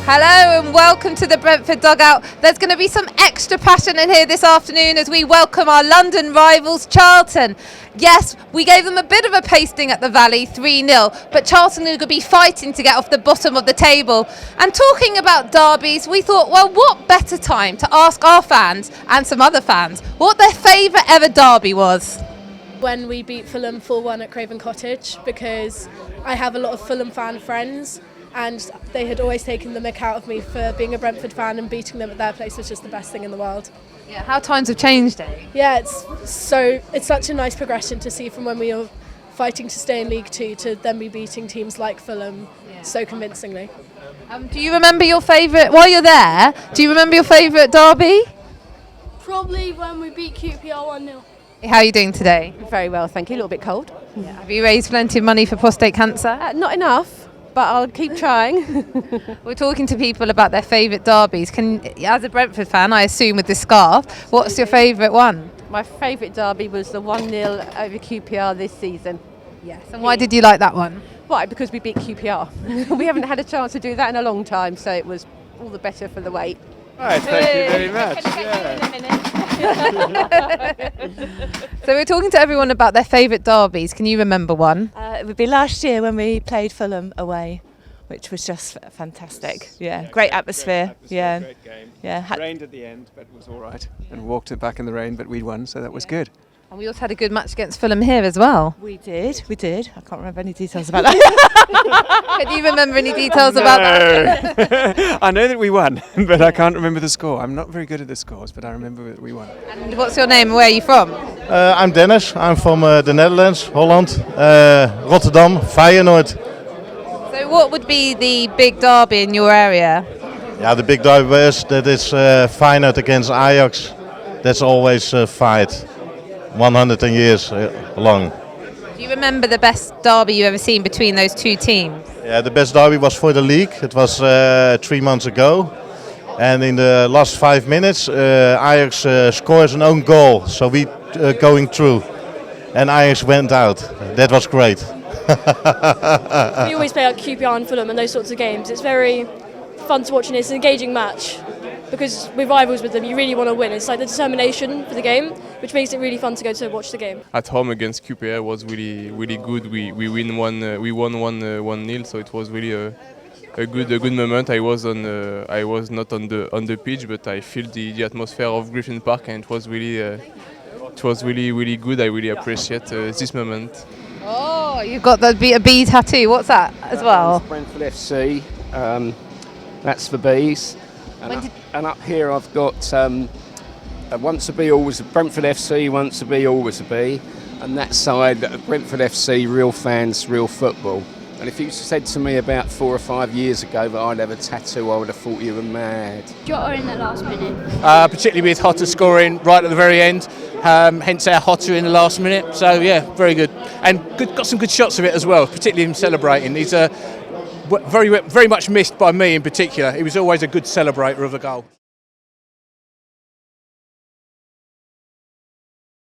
Hello and welcome to the Brentford dugout. There's going to be some extra passion in here this afternoon as we welcome our London rivals Charlton. Yes, we gave them a bit of a pasting at the Valley, 3-0, but Charlton are going to be fighting to get off the bottom of the table. And talking about derbies, we thought, well, what better time to ask our fans and some other fans what their favourite ever derby was? When we beat Fulham 4-1 at Craven Cottage, because I have a lot of Fulham fan friends and they had always taken the mick out of me for being a Brentford fan, and beating them at their place was just the best thing in the world. Yeah, how times have changed, eh? Yeah, it's such a nice progression to see from when we were fighting to stay in League Two to then be beating teams like Fulham so convincingly. Do you remember your favourite, while you're there, do you remember your favourite derby? Probably when we beat QPR 1-0. How are you doing today? Very well, thank you. A little bit cold. Have you raised plenty of money for prostate cancer? Not enough, but I'll keep trying. We're talking to people about their favourite derbies. As a Brentford fan, I assume with the scarf, what's your favourite one? My favourite derby was the 1-0 over QPR this season. Yes. And why did you like that one? Why? Because we beat QPR. We haven't had a chance to do that in a long time, so it was all the better for the wait. Right, thank you very much. So we're talking to everyone about their favourite derbies. Can you remember one? It would be last year when we played Fulham away, which was just fantastic. Yeah, great atmosphere. Yeah, Great game. yeah. Rained at the end, but it was all right. And walked it back in the rain, but we won, so that was good. And we also had a good match against Fulham here as well. We did. I can't remember any details about that. Can you remember any details about that? I know that we won, but I can't remember the score. I'm not very good at the scores, but I remember that we won. And what's your name and where are you from? I'm Dennis. I'm from the Netherlands, Holland, Rotterdam, Feyenoord. So what would be the big derby in your area? Yeah, the big derby is that is Feyenoord against Ajax. That's always a fight, 100 years long. Do you remember the best derby you've ever seen between those two teams? Yeah, the best derby was for the league. It was 3 months ago. And in the last 5 minutes, Ajax scores an own goal. So we going through. And Ajax went out. That was great. We always play like QPR and Fulham and those sorts of games. It's very fun to watch and it's an engaging match because we're rivals with them. You really want to win. It's like the determination for the game, which makes it really fun to go to watch the game. At home against QPR was really good. We won 1-0, so it was really a good moment. I was not on the pitch, but I felt the atmosphere of Griffin Park, and it was really good. I really appreciate this moment. Oh, you've got the B tattoo. What's that as well? Brentford FC. That's the Bees. And up here I've got once a bee, always a Brentford FC, once a bee, always a bee. And that side, Brentford FC, real fans, real football. And if you said to me about 4 or 5 years ago that I'd have a tattoo, I would have thought you were mad. Jota in the last minute. Particularly with Hotter scoring right at the very end, hence our Hotter in the last minute. So yeah, very good. And got some good shots of it as well, particularly him celebrating. He's very much missed by me in particular. He was always a good celebrator of a goal.